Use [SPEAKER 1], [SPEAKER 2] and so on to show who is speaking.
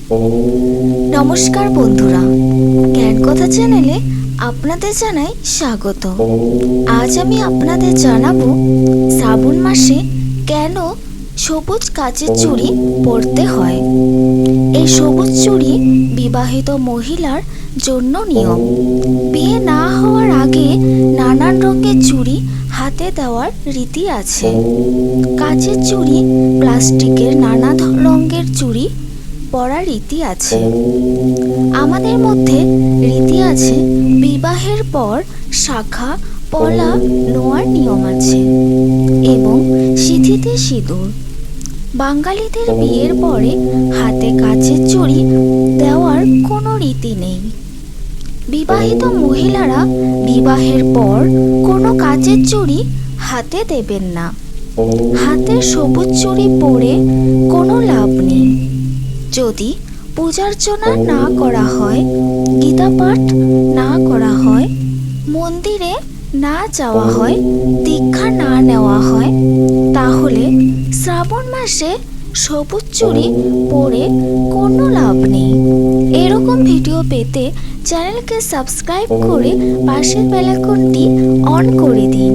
[SPEAKER 1] নমস্কার বন্ধুরা, জ্ঞান কথা চ্যানেলে আপনাদের জানাই স্বাগত। আজ আমি আপনাদের জানাবো শ্রাবণ মাসে কেন সবুজ কাচের চুড়ি পরতে হয়। এই সবুজ চুড়ি বিবাহিত মহিলার জন্য নিয়ম। বিয়ে না হওয়ার আগে নানান রঙের চুড়ি হাতে দেওয়ার রীতি আছে। কাচের চুড়ি, প্লাস্টিকের নানা রঙের চুড়ি পরার রীতি আছে। আমাদের মধ্যে রীতি আছে, বিবাহের পর শাখা পলা নেওয়ার নিয়ম আছে এবং সিঁথিতে সিঁদুর। বাঙালিদের বিয়ের পরে হাতে কাচের চুড়ি দেওয়ার কোনো রীতি নেই। বিবাহিত মহিলারা বিবাহের পর কোনো কাচের চুড়ি হাতে দেবেন না। হাতে সবুজ চুড়ি পরে কোনো লাভ নেই। যদি পূজার্চনা না করা হয়, গীতা পাঠ না করা হয়, মন্দিরে না যাওয়া হয়, দীক্ষা না নেওয়া হয়, তাহলে শ্রাবণ মাসে সবুজ চুড়ি পরে কোনো লাভ নেই। এরকম ভিডিও পেতে চ্যানেলকে সাবস্ক্রাইব করে পাশের বেল আইকনটি অন করে দিন।